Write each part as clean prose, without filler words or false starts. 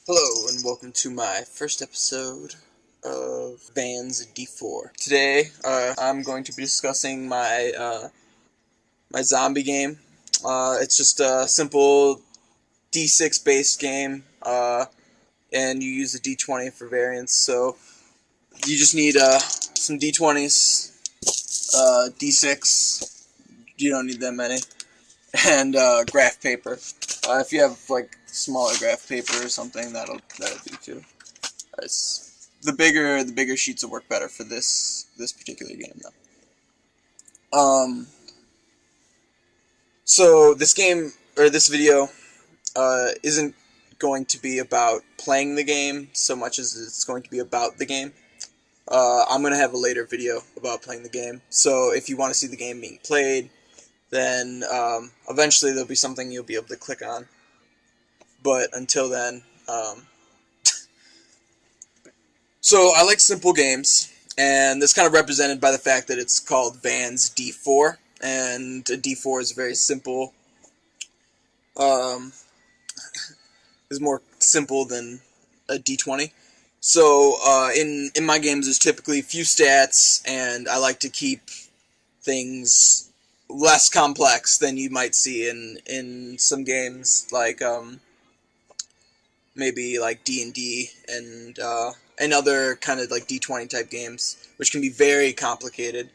Hello and welcome to my first episode of VansD4. Today, I'm going to be discussing my zombie game. It's just a simple D6 based game, and you use a D20 for variance. So you just need some D20s, D6. You don't need that many, and graph paper. If you have like smaller graph paper or something, that'll do too. The bigger sheets will work better for this particular game though. So this game or this video isn't going to be about playing the game so much as it's going to be about the game. I'm going to have a later video about playing the game. So if you want to see the game being played, then eventually there'll be something you'll be able to click on. But until then, so I like simple games, and that's kind of represented by the fact that it's called VansD4, and a D4 is very simple, is more simple than a D20. So in my games, there's typically a few stats, and I like to keep things less complex than you might see in some games like maybe like D&D and other kind of like D20 type games, which can be very complicated.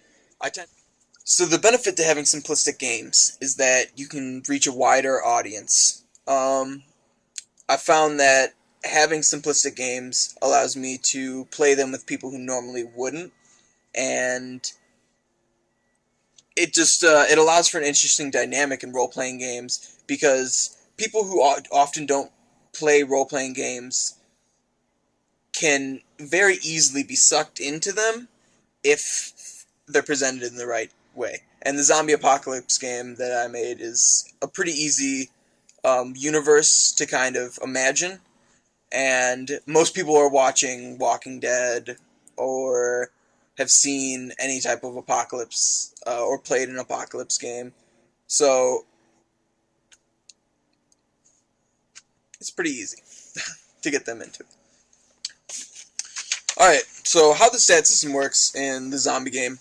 So the benefit to having simplistic games is that you can reach a wider audience. I found that having simplistic games allows me to play them with people who normally wouldn't, and it allows for an interesting dynamic in role-playing games because people who often don't play role-playing games can very easily be sucked into them if they're presented in the right way. And the zombie apocalypse game that I made is a pretty easy universe to kind of imagine. And most people are watching Walking Dead or have seen any type of apocalypse or played an apocalypse game. So it's pretty easy to get them into it. Alright, so how the stat system works in the zombie game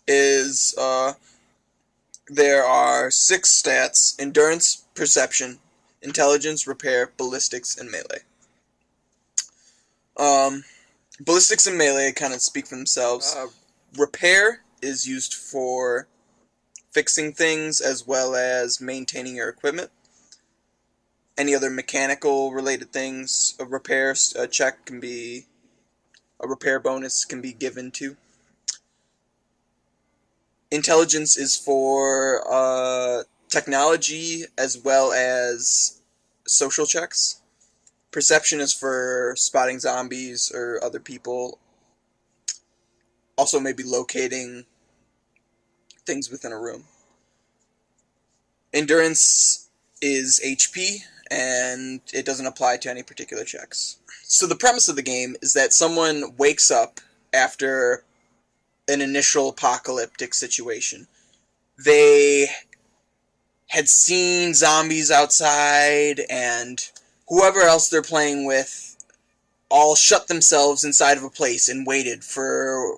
is there are 6 stats: endurance, perception, intelligence, repair, ballistics, and melee. Ballistics and melee kind of speak for themselves. Repair is used for fixing things as well as maintaining your equipment. Any other mechanical related things, a repair check can be, a repair bonus can be given to. Intelligence is for technology as well as social checks. Perception is for spotting zombies or other people. Also maybe locating things within a room. Endurance is HP, and it doesn't apply to any particular checks. So the premise of the game is that someone wakes up after an initial apocalyptic situation. They had seen zombies outside, and whoever else they're playing with all shut themselves inside of a place and waited for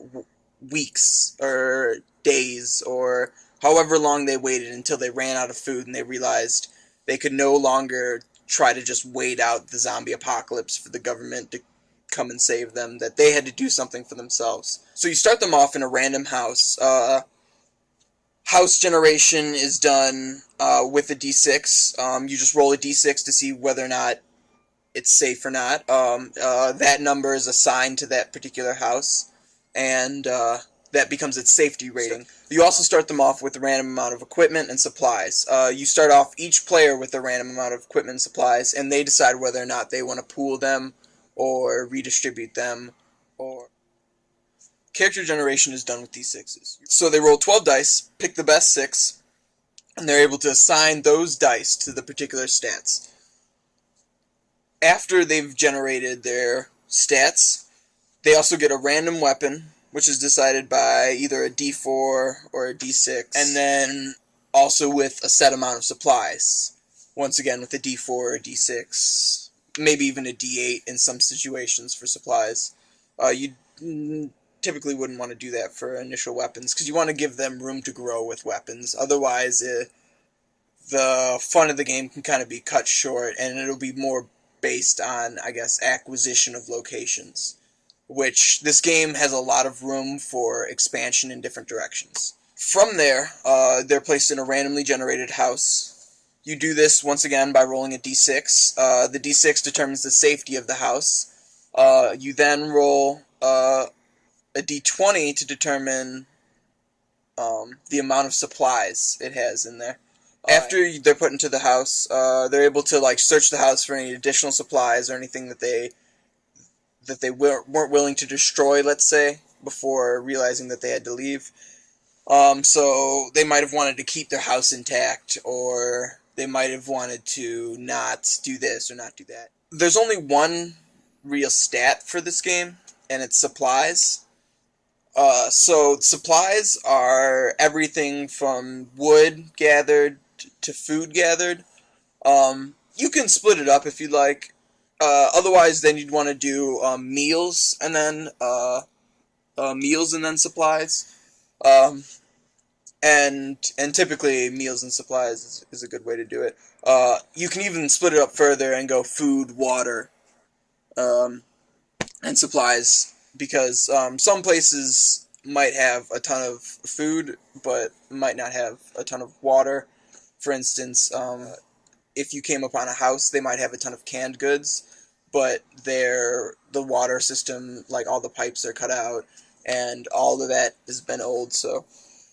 weeks or days or however long they waited until they ran out of food and they realized they could no longer try to just wait out the zombie apocalypse for the government to come and save them, that they had to do something for themselves. So you start them off in a random house. House generation is done with a d6. You just roll a d6 to see whether or not it's safe or not. That number is assigned to that particular house, and that becomes its safety rating. You also start them off with a random amount of equipment and supplies. You start off each player with a random amount of equipment and supplies, and they decide whether or not they want to pool them or redistribute them. Or character generation is done with d6s. So they roll 12 dice, pick the best 6, and they're able to assign those dice to the particular stats. After they've generated their stats, they also get a random weapon, which is decided by either a d4 or a d6, and then also with a set amount of supplies. Once again, with a d4 or a d6 maybe even a D8 in some situations for supplies. You typically wouldn't want to do that for initial weapons, because you want to give them room to grow with weapons. Otherwise, the fun of the game can kind of be cut short, and it'll be more based on, I guess, acquisition of locations, which this game has a lot of room for expansion in different directions. From there, they're placed in a randomly generated house. You do this, once again, by rolling a d6. The d6 determines the safety of the house. You then roll a d20 to determine the amount of supplies it has in there. After they're put into the house, they're able to like search the house for any additional supplies or anything that they weren't willing to destroy, let's say, before realizing that they had to leave. So they might have wanted to keep their house intact, or they might have wanted to not do this or not do that. There's only one real stat for this game, and it's supplies. So supplies are everything from wood gathered to food gathered. You can split it up if you'd like. Otherwise, then you'd want to do meals and then supplies. And typically meals and supplies is a good way to do it. You can even split it up further and go food, water, and supplies, because some places might have a ton of food but might not have a ton of water. For instance, if you came upon a house, they might have a ton of canned goods, but the water system, like all the pipes are cut out, and all of that has been old, so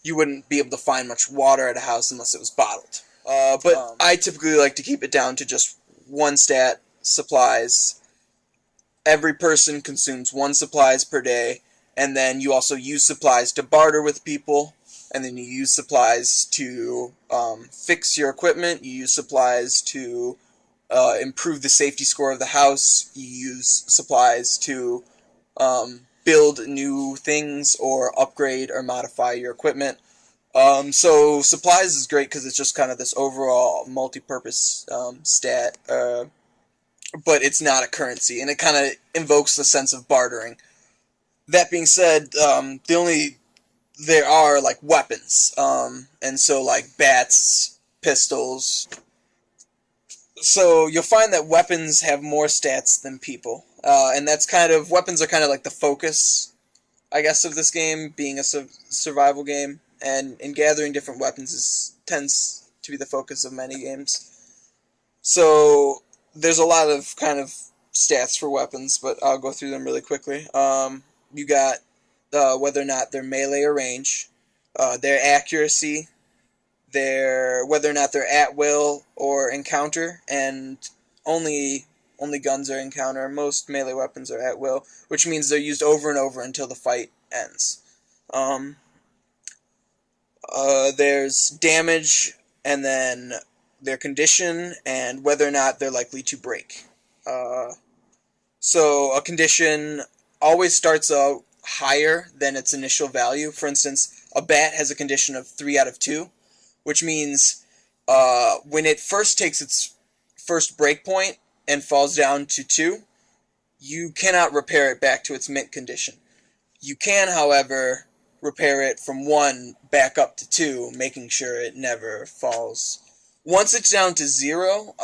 you wouldn't be able to find much water at a house unless it was bottled. But I typically like to keep it down to just one stat, supplies. Every person consumes 1 supplies per day, and then you also use supplies to barter with people, and then you use supplies to fix your equipment, you use supplies to improve the safety score of the house, you use supplies to build new things or upgrade or modify your equipment. So supplies is great because it's just kind of this overall multi-purpose stat, but it's not a currency, and it kind of invokes the sense of bartering. That being said, there are like weapons, and so like bats, pistols. So you'll find that weapons have more stats than people, and weapons are kind of like the focus, I guess, of this game, being a survival game, and gathering different weapons tends to be the focus of many games. So there's a lot of kind of stats for weapons, but I'll go through them really quickly. You got whether or not they're melee or range, their accuracy, whether or not they're at will or encounter, and only guns are encounter. Most melee weapons are at will, which means they're used over and over until the fight ends. There's damage, and then their condition, and whether or not they're likely to break. So a condition always starts out higher than its initial value. For instance, a bat has a condition of 3 out of 2, which means when it first takes its first break point and falls down to 2, you cannot repair it back to its mint condition. You can, however, repair it from 1 back up to 2, making sure it never falls. Once it's down to 0,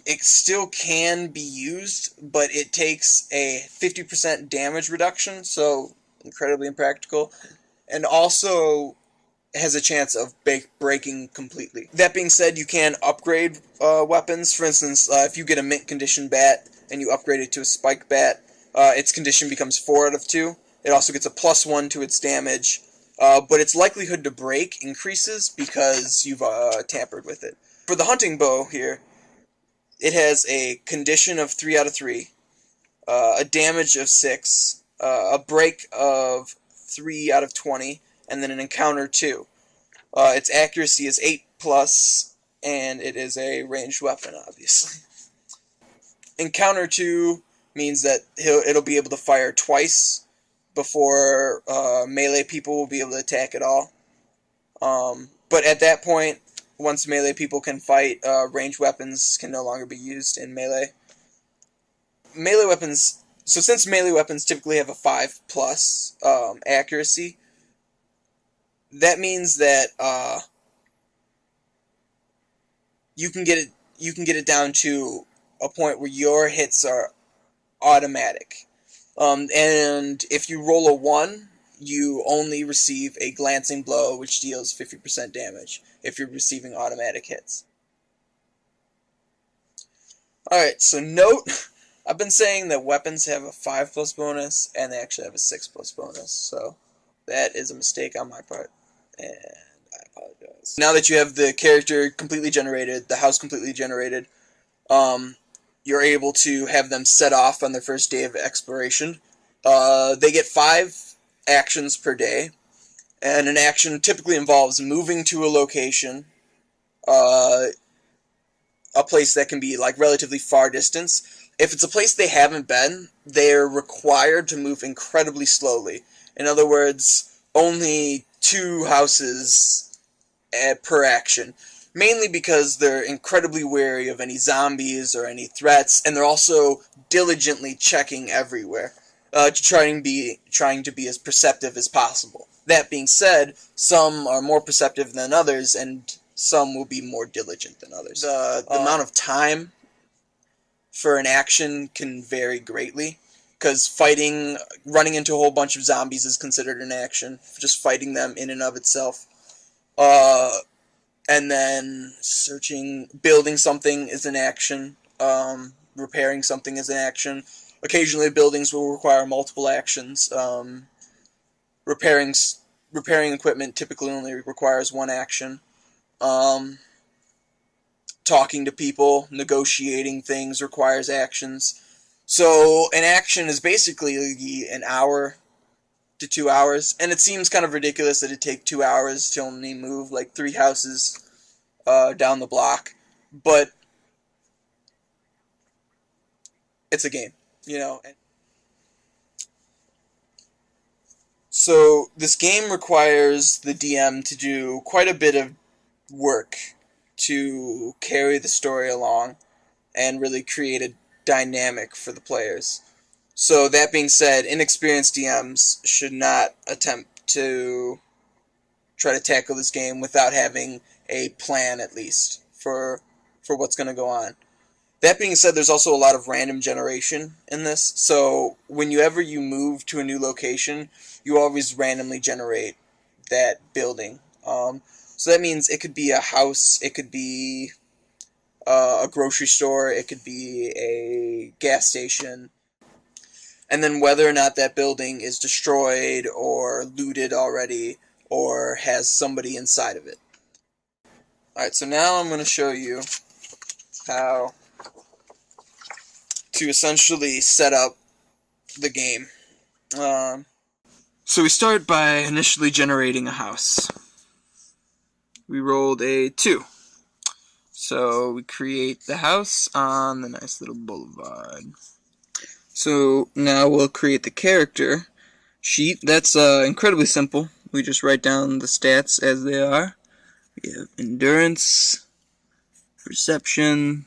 it still can be used, but it takes a 50% damage reduction, so incredibly impractical, and also has a chance of breaking completely. That being said, you can upgrade weapons. For instance, if you get a mint condition bat and you upgrade it to a spike bat, its condition becomes 4 out of 2. It also gets a +1 to its damage, but its likelihood to break increases because you've tampered with it. For the hunting bow here, it has a condition of 3 out of 3, a damage of 6, a break of 3 out of 20, and then an encounter 2. Its accuracy is 8+, and it is a ranged weapon, obviously. Encounter 2 means that it'll be able to fire twice before melee people will be able to attack at all. But at that point, once melee people can fight, ranged weapons can no longer be used in melee. melee weapons. So since melee weapons typically have a 5+ accuracy, that means that you can get it down to a point where your hits are automatic. And if you roll a 1, you only receive a glancing blow, which deals 50% damage if you're receiving automatic hits. Alright, so note, I've been saying that weapons have a 5+ bonus, and they actually have a 6+ bonus, so that is a mistake on my part, and I apologize. Now that you have the character completely generated, the house completely generated, you're able to have them set off on their first day of exploration. They get 5 actions per day, and an action typically involves moving to a location, a place that can be like relatively far distance. If it's a place they haven't been, they're required to move incredibly slowly. In other words, only 2 houses per action. Mainly because they're incredibly wary of any zombies or any threats, and they're also diligently checking everywhere, trying to be as perceptive as possible. That being said, some are more perceptive than others, and some will be more diligent than others. The amount of time for an action can vary greatly, because running into a whole bunch of zombies is considered an action, just fighting them in and of itself. And then building something is an action, repairing something is an action. Occasionally buildings will require multiple actions. Repairing equipment typically only requires 1 action. Talking to people, negotiating things requires actions. So an action is basically an hour to 2 hours, and it seems kind of ridiculous that it'd take 2 hours to only move like 3 houses down the block, but it's a game, you know. So this game requires the DM to do quite a bit of work to carry the story along and really create a dynamic for the players. So that being said, inexperienced DMs should not attempt to try to tackle this game without having a plan, at least, for what's going to go on. That being said, there's also a lot of random generation in this, so whenever you move to a new location, you always randomly generate that building. So that means it could be a house, it could be a grocery store, it could be a gas station, and then whether or not that building is destroyed or looted already or has somebody inside of it. Alright, so now I'm going to show you how to essentially set up the game. So we start by initially generating a house. We rolled a 2. So we create the house on the nice little boulevard. So now we'll create the character sheet. That's incredibly simple. We just write down the stats as they are. We have endurance, perception,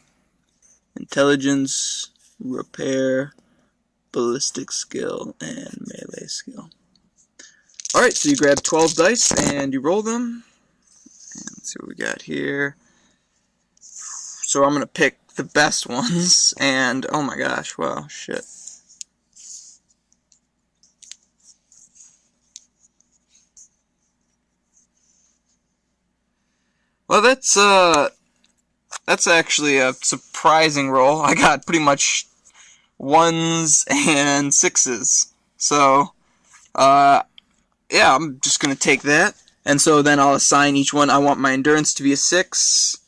intelligence, repair, ballistic skill, and melee skill. Alright, so you grab 12 dice and you roll them. And let's see what we got here. So I'm going to pick the best ones, and oh my gosh, wow, shit. Well, that's actually a surprising roll. I got pretty much 1s and 6s. So, yeah, I'm just going to take that. And so then I'll assign each one. I want my endurance to be a 6.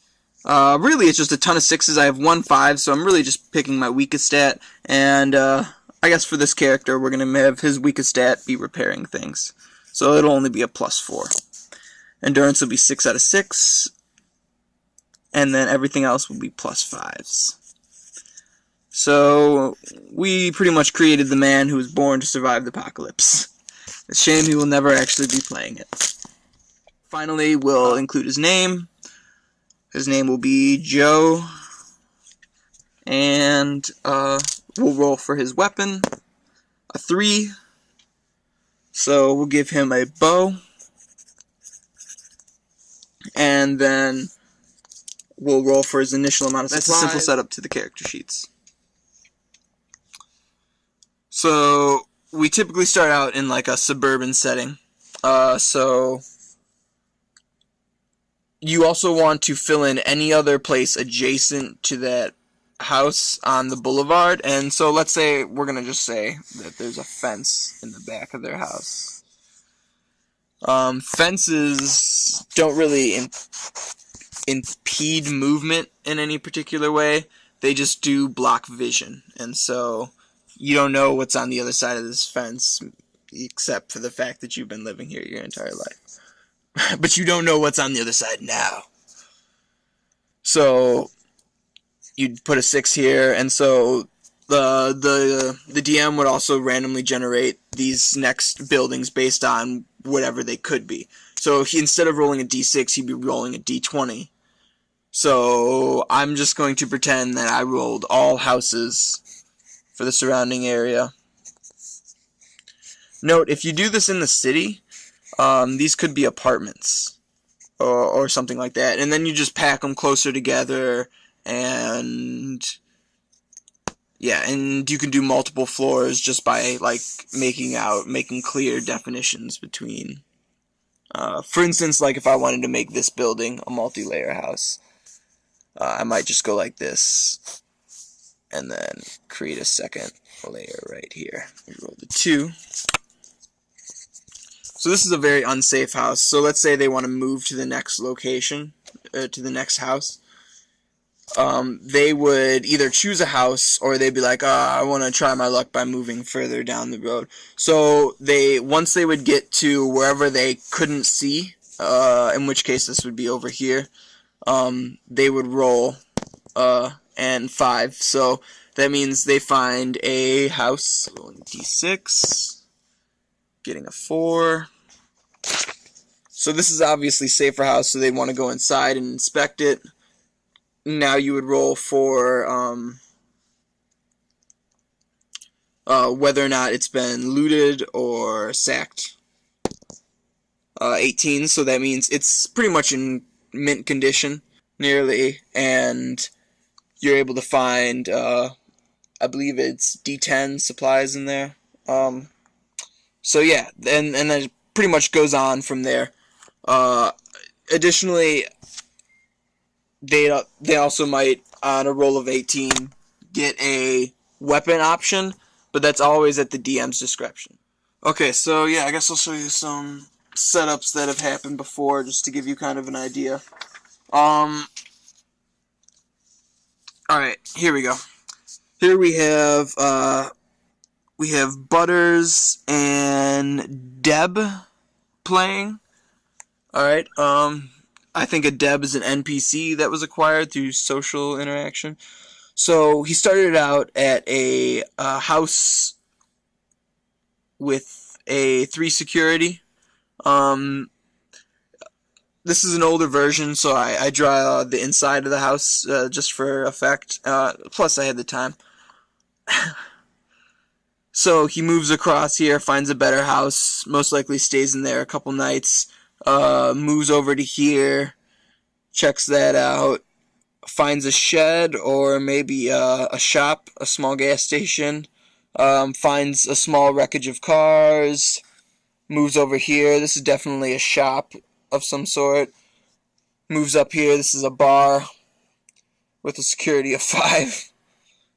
Really, it's just a ton of 6s. I have 1 5, so I'm really just picking my weakest stat. And I guess for this character, we're going to have his weakest stat be repairing things. So it'll only be a +4. Endurance will be 6 out of 6. And then everything else will be +5s. So we pretty much created the man who was born to survive the apocalypse. It's a shame he will never actually be playing it. Finally, we'll include his name. His name will be Joe. And we'll roll for his weapon. A 3. So we'll give him a bow. And then we'll roll for his initial amount of supplies. That's a simple setup to the character sheets. So we typically start out in like a suburban setting. So you also want to fill in any other place adjacent to that house on the boulevard. And so let's say we're going to just say that there's a fence in the back of their house. Fences don't really impede movement in any particular way. They just do block vision. And so you don't know what's on the other side of this fence, except for the fact that you've been living here your entire life. But you don't know what's on the other side now. So you'd put a 6 here, and so the DM would also randomly generate these next buildings based on whatever they could be. So instead of rolling a d6, he'd be rolling a d20. So I'm just going to pretend that I rolled all houses for the surrounding area. Note, if you do this in the city, these could be apartments or something like that. And then you just pack them closer together, and yeah, and you can do multiple floors just by like making clear definitions between. For instance, like if I wanted to make this building a multi-layer house, I might just go like this, and then create a second layer right here. We roll the 2. So this is a very unsafe house. So let's say they want to move to the next location, to the next house. They would either choose a house, or they'd be like, I want to try my luck by moving further down the road. So once they would get to wherever they couldn't see, in which case this would be over here, they would roll and 5. So that means they find a house, rolling d6, getting a 4. So this is obviously safer house, so they want to go inside and inspect it. Now you would roll for whether or not it's been looted or sacked. 18, so that means it's pretty much in mint condition, nearly, and you're able to find, I believe it's D10 supplies in there. So yeah, and then it pretty much goes on from there. Additionally, they also might, on a roll of 18, get a weapon option, but that's always at the DM's discretion. Okay, so yeah, I guess I'll show you some setups that have happened before, just to give you kind of an idea. Alright, here we go. Here we have Butters and Deb playing. Alright, I think a Deb is an NPC that was acquired through social interaction. So he started out at a house with a 3 security. This is an older version, so I draw the inside of the house just for effect. Plus, I had the time. So he moves across here, finds a better house, most likely stays in there a couple nights, moves over to here, checks that out, finds a shed or maybe a shop, a small gas station, finds a small wreckage of cars, moves over here. This is definitely a shop of some sort. Moves up here. This is a bar with a security of 5.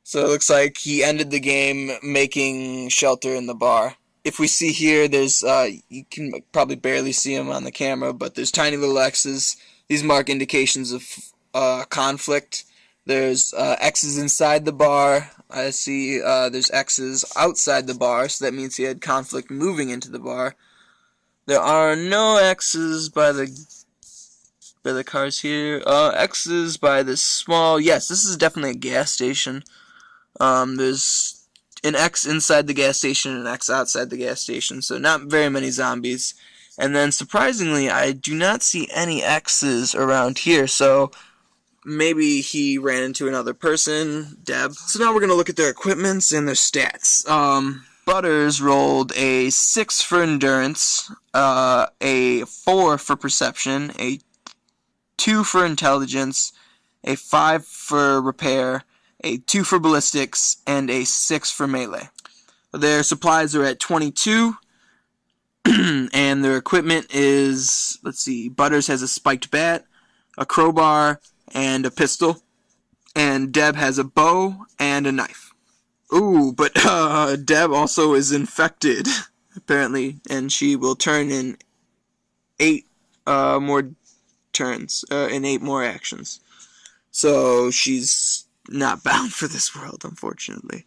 So it looks like he ended the game making shelter in the bar. If we see here, there's, you can probably barely see them on the camera, but there's tiny little X's. These mark indications of conflict. There's X's inside the bar. I see there's X's outside the bar, so that means he had conflict moving into the bar. There are no X's by the cars here. X's by this small... Yes, this is definitely a gas station. There's an X inside the gas station and an X outside the gas station, so not very many zombies. And then, surprisingly, I do not see any X's around here, so maybe he ran into another person, Deb. So now we're going to look at their equipments and their stats. Butters rolled a 6 for endurance, a 4 for perception, a 2 for intelligence, a 5 for repair, a 2 for ballistics, and a 6 for melee. Their supplies are at 22, and their equipment is, let's see, Butters has a spiked bat, a crowbar, and a pistol, and Deb has a bow and a knife. Ooh, but Deb also is infected, apparently, and she will turn in 8 more turns, in 8 more actions. So she's not bound for this world, unfortunately.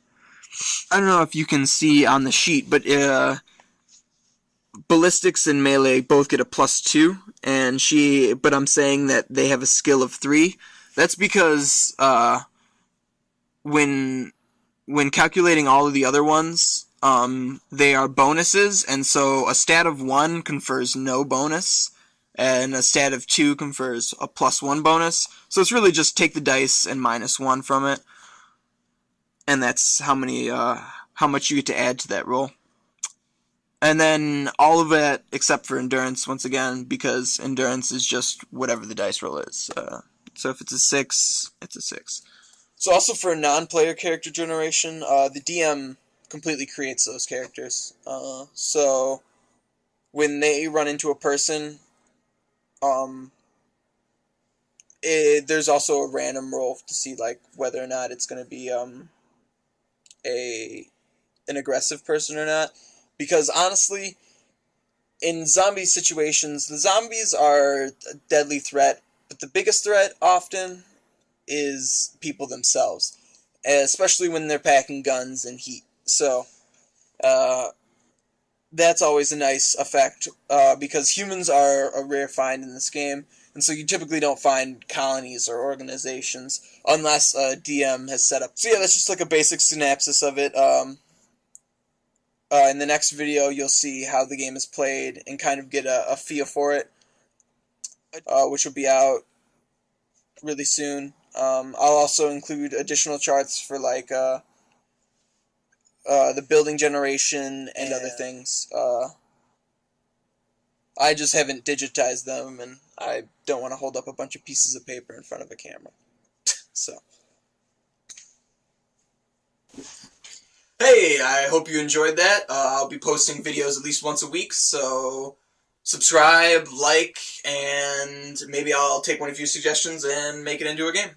I don't know if you can see on the sheet, but ballistics and melee both get a +2, and but I'm saying that they have a skill of 3. That's because when calculating all of the other ones, they are bonuses, and so a stat of 1 confers no bonus, and a stat of 2 confers a +1 bonus. So it's really just take the dice and -1 from it, and that's how much you get to add to that roll. And then all of it except for endurance, once again, because endurance is just whatever the dice roll is. So if it's a 6, it's a 6. So also for non-player character generation, the DM completely creates those characters. So when they run into a person, there's also a random roll to see like whether or not it's going to be an aggressive person or not. Because honestly, in zombie situations, the zombies are a deadly threat, but the biggest threat often is people themselves, especially when they're packing guns and heat. So that's always a nice effect, because humans are a rare find in this game, and so you typically don't find colonies or organizations unless a DM has set up. So yeah, that's just like a basic synopsis of it. In the next video, you'll see how the game is played and kind of get a feel for it, which will be out really soon. I'll also include additional charts for like the building generation and other things. I just haven't digitized them, and I don't want to hold up a bunch of pieces of paper in front of a camera. So. Hey, I hope you enjoyed that. I'll be posting videos at least once a week, so subscribe, like, and maybe I'll take one of your suggestions and make it into a game.